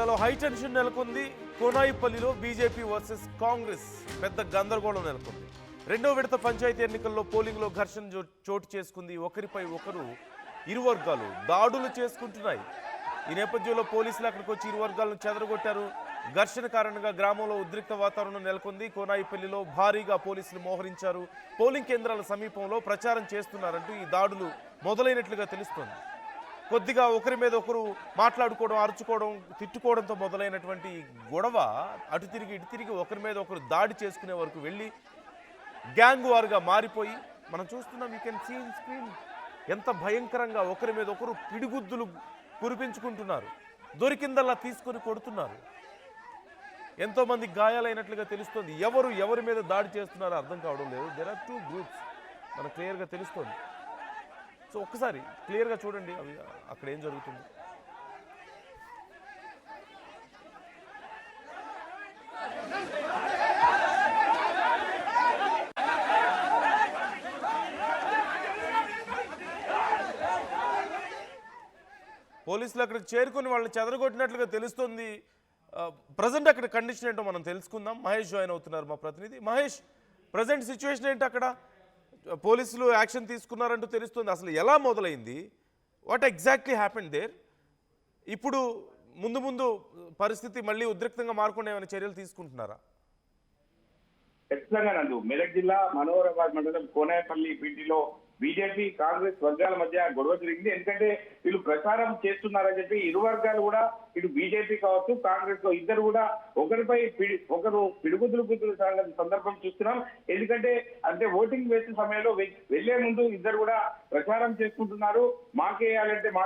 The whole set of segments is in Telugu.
తెలంగాణలో హై టెన్షన్ నెలకొంది. కోనాయిపల్లిలో బీజేపీ వర్సెస్ కాంగ్రెస్ పెద్ద గందరగోళం నెలకొంది. రెండో విడత పంచాయతీ ఎన్నికల్లో పోలింగ్లో ఘర్షణ చోటు చేసుకుంది. ఒకరిపై ఒకరు ఇరు వర్గాలు దాడులు చేసుకుంటున్నాయి. ఈ నేపథ్యంలో పోలీసులు అక్కడికి వచ్చి ఇరు వర్గాలను చెదరగొట్టారు. ఘర్షణ కారణంగా గ్రామంలో ఉద్రిక్త వాతావరణం నెలకొంది. కోనాయిపల్లిలో భారీగా పోలీసులు మోహరించారు. పోలింగ్ కేంద్రాల సమీపంలో ప్రచారం చేస్తున్నారంటూ ఈ దాడులు మొదలైనట్లుగా తెలుస్తోంది. కొద్దిగా ఒకరి మీద ఒకరు మాట్లాడుకోవడం, అరుచుకోవడం, తిట్టుకోవడంతో మొదలైనటువంటి గొడవ అటు తిరిగి ఇటు తిరిగి ఒకరి మీద ఒకరు దాడి చేసుకునే వరకు వెళ్ళి గ్యాంగ్ వారుగా మారిపోయి మనం చూస్తున్నాం. You can see in screen ఎంత భయంకరంగా ఒకరి మీద ఒకరు పిడిగుద్దులు కురిపించుకుంటున్నారు. దొరికిందల్లా తీసుకొని కొడుతున్నారు. ఎంతోమంది గాయాలైనట్లుగా తెలుస్తోంది. ఎవరి మీద దాడి చేస్తున్నారో అర్థం కావడం లేదు. దెర్ ఆర్ టూ గ్రూప్స్ మనకు క్లియర్గా తెలుస్తోంది. సో ఒక్కసారి క్లియర్గా చూడండి అవి అక్కడ ఏం జరుగుతుంది. పోలీసులు అక్కడికి చేరుకొని వాళ్ళని చెదరగొట్టినట్లుగా తెలుస్తుంది. ప్రజెంట్ అక్కడ కండిషన్ ఏంటో మనం తెలుసుకుందాం. మహేష్ జాయిన్ అవుతున్నారు, మా ప్రతినిధి. మహేష్, ప్రజెంట్ సిచ్యువేషన్ ఏంటి? అక్కడ పోలీసులు యాక్షన్ తీసుకున్నారంటూ తెలుస్తుంది. అసలు ఎలా మొదలైంది? What exactly happened there? ఇప్పుడు ముందు పరిస్థితి మళ్ళీ ఉద్రిక్తంగా మారకుండా ఏమైనా చర్యలు తీసుకుంటున్నారా? ఖచ్చితంగా నందు. మెదక్ జిల్లా మనోహరాబాద్ మండలం కోనాయపల్లి పీటీలో బీజేపీ కాంగ్రెస్ వర్గాల మధ్య గొడవ జరిగింది. ఎందుకంటే వీళ్ళు ప్రచారం చేస్తున్నారని చెప్పి ఇరు వర్గాలు కూడా, ఇటు బీజేపీ కావచ్చు కాంగ్రెస్ ఇద్దరు కూడా ఒకరిపై ఒకరు పిడుగుతులు సందర్భం చూస్తున్నాం. ఎందుకంటే అంటే ఓటింగ్ వేసే సమయంలో వెళ్లే ముందు ఇద్దరు కూడా ప్రచారం చేసుకుంటున్నారు. మాకేయాలంటే మా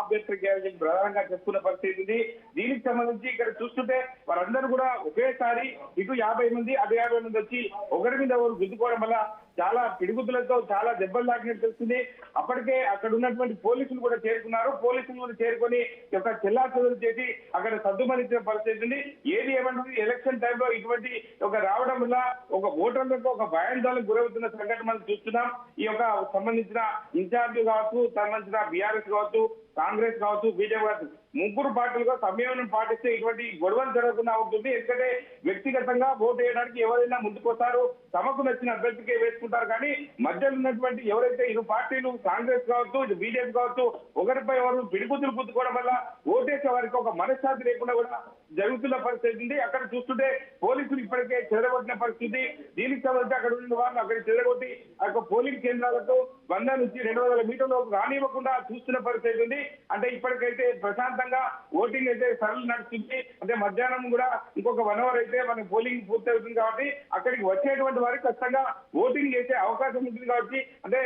అభ్యర్థికి వేయాలని చెప్పి ప్రధానంగా చెప్పుకున్న పరిస్థితి ఉంది. దీనికి సంబంధించి ఇక్కడ చూస్తుంటే వారందరూ కూడా ఒకేసారి ఇటు 50 మంది అటు 50 మంది వచ్చి ఒకరి మీద ఒకరు గుద్దుకోవడం వల్ల చాలా పిడుగుతులతో చాలా దెబ్బలు తాకినట్టు తెలుస్తుంది. అప్పటికే అక్కడ ఉన్నటువంటి పోలీసులు కూడా చేరుకున్నారు. పోలీసులు కూడా చేరుకొని ఒక చెల్లాచెదురు చేసి అక్కడ సర్దుమణించిన పరిస్థితి ఉంది. ఏది ఏమంటుంది, ఎలక్షన్ టైంలో ఇటువంటి ఒక రావడం వల్ల ఒక ఓటర్లకు ఒక భయాందోళనకు గురవుతున్న సంఘటన మనం చూస్తున్నాం. ఈ యొక్క సంబంధించిన ఇన్ఛార్జ్ కావచ్చు, సంబంధించిన బీఆర్ఎస్ కావచ్చు, కాంగ్రెస్ కావచ్చు, బీజేపీ కావచ్చు, ముగ్గురు పార్టీలుగా సమన్వయం పాటిస్తే ఇటువంటి గొడవలు జరగకుండా ఉంటుంది. ఎందుకంటే వ్యక్తిగతంగా ఓటు వేయడానికి ఎవరైనా ముందుకొస్తారు, తమకు నచ్చిన అభ్యర్థికే వేసుకుంటారు. కానీ మధ్యలో ఉన్నటువంటి ఎవరైతే ఇరు పార్టీలు కాంగ్రెస్ కావచ్చు, బీజేపీ కావచ్చు, ఒకరిపై ఎవరు పిడిగుద్దులు గుద్దుకోవడం వల్ల ఓటేసే వారికి ఒక మనశ్శాంతి లేకుండా కూడా జరుగుతున్న పరిస్థితి ఉంది. అక్కడ చూస్తుంటే పోలీసులు ఇప్పటికే చెదరగొట్టిన పరిస్థితి. దీనికి సంబంధించి అక్కడ ఉన్న వాళ్ళు అక్కడ చెదరగొట్టి ఆ యొక్క పోలింగ్ కేంద్రాలకు 100 నుంచి 200 మీటర్లకు రానివ్వకుండా చూస్తున్న పరిస్థితి ఉంది. అంటే ఇప్పటికైతే ప్రశాంతంగా ఓటింగ్ అయితే సరళ నడుస్తుంది. అంటే మధ్యాహ్నం కూడా ఇంకొక 1 అవర్ అయితే మన పోలింగ్ పూర్తి అవుతుంది. కాబట్టి అక్కడికి వచ్చేటువంటి వారికి ఖచ్చితంగా ఓటింగ్ చేసే అవకాశం ఉంటుంది. కాబట్టి అంటే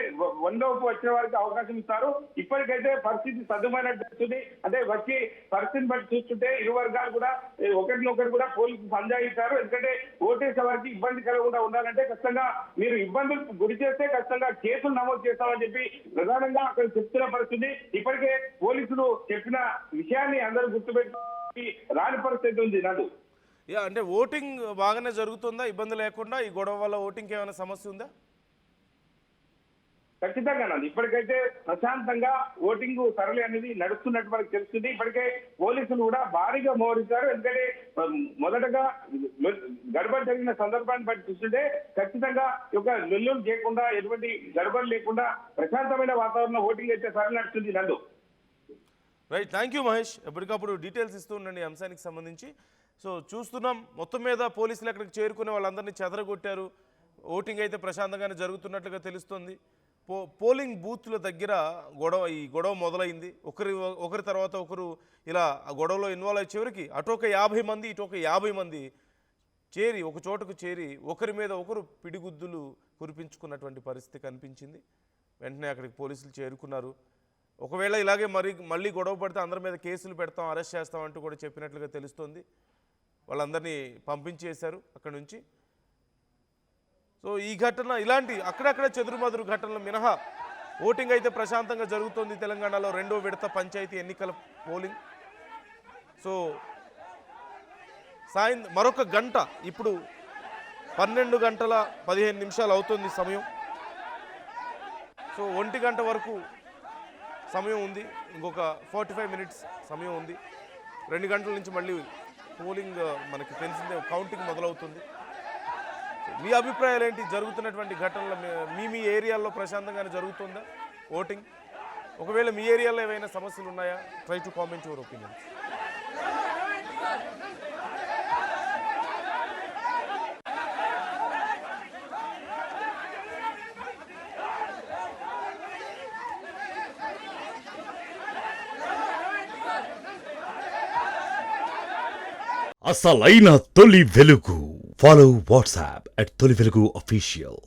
100కు వచ్చిన వారికి అవకాశం ఇస్తారు. ఇప్పటికైతే పరిస్థితి సద్దుమైనట్టు. అంటే వచ్చి పరిస్థితిని బట్టి చూస్తుంటే ఇరు వర్గాలు కూడా ఒకరినొకరు కూడా పోలీసులు సంజాయిస్తారు. ఎందుకంటే ఓటేసే వారికి ఇబ్బంది కలగకుండా ఉండాలంటే ఖచ్చితంగా మీరు ఇబ్బందులు గురి చేస్తే ఖచ్చితంగా కేసులు నమోదు చేస్తామని చెప్పి ప్రధానంగా అక్కడ చెప్తున్న పరిస్థితి. ఇప్పటికే పోలీసులు చెప్పిన విషయాన్ని అందరూ గుర్తుపెట్టి రాని పరిస్థితి ఉంది. నాడు అంటే ఓటింగ్ బాగానే జరుగుతుందా ఇబ్బంది లేకుండా? ఈ గొడవ వల్ల ఓటింగ్ ఏమైనా సమస్య ఉందా? ఖచ్చితంగా నాది. ఇప్పటికైతే ప్రశాంతంగా ఓటింగ్ సరళి అనేది నడుస్తున్నట్టు మనకు తెలుస్తుంది. ఇప్పటికే పోలీసులు కూడా భారీగా మోహరించారు. ఎందుకంటే మొదటగా గడబడి జరిగిన సందర్భాన్ని బట్టి చూస్తుంటే ఖచ్చితంగా ఒక వెల్లులు చేయకుండా, ఎటువంటి గడబడి లేకుండా ప్రశాంతమైన వాతావరణంలో ఓటింగ్ అయితే సరళి నడుస్తుంది. నందు. Right, thank you Mahesh. ఎప్పటికప్పుడు డీటెయిల్స్ ఇస్తూ ఉండండి ఈ అంశానికి సంబంధించి. సో చూస్తున్నాం, మొత్తం మీద పోలీసులు అక్కడికి చేరుకునే వాళ్ళందరినీ చెదరగొట్టారు. ఓటింగ్ అయితే ప్రశాంతంగానే జరుగుతున్నట్లుగా తెలుస్తుంది. పోలింగ్ బూత్ల దగ్గర ఈ గొడవ మొదలైంది. ఒకరి తర్వాత ఒకరు ఇలా ఆ గొడవలో ఇన్వాల్వ్ అయ్యే చివరికి అటొక 50 మంది ఇటొక 50 మంది చేరి ఒక చోటుకు చేరి ఒకరి మీద ఒకరు పిడిగుద్దులు కురిపించుకున్నటువంటి పరిస్థితి కనిపించింది. వెంటనే అక్కడికి పోలీసులు చేరుకున్నారు. ఒకవేళ ఇలాగే మళ్ళీ గొడవ పడితే అందరి మీద కేసులు పెడతాం, అరెస్ట్ చేస్తాం అంటూ కూడా చెప్పినట్లుగా తెలుస్తోంది. వాళ్ళందరినీ పంపించేశారు అక్కడి నుంచి. సో ఈ ఘటన ఇలాంటి అక్కడక్కడ చెదురుమదురు ఘటనలు మినహా ఓటింగ్ అయితే ప్రశాంతంగా జరుగుతోంది. తెలంగాణలో రెండో విడత పంచాయతీ ఎన్నికల పోలింగ్. సో మరొక గంట, ఇప్పుడు 12 గంటల 15 నిమిషాలు అవుతుంది సమయం. సో 1 గంట వరకు సమయం ఉంది, ఇంకొక 45 మినిట్స్ సమయం ఉంది. 2 గంటల నుంచి మళ్ళీ పోలింగ్ మనకి తెలిసిందే కౌంటింగ్ మొదలవుతుంది. మీ అభిప్రాయాలు ఏంటి? జరుగుతున్నటువంటి ఘటనలు మీ ఏరియాల్లో ప్రశాంతంగానే జరుగుతుందా ఓటింగ్? ఒకవేళ మీ ఏరియాలో ఏవైనా సమస్యలు ఉన్నాయా? Try to comment your opinion. అసలైన తొలి వెలుగు. ఫాలో వాట్సాప్ @తొలి వెలుగు official.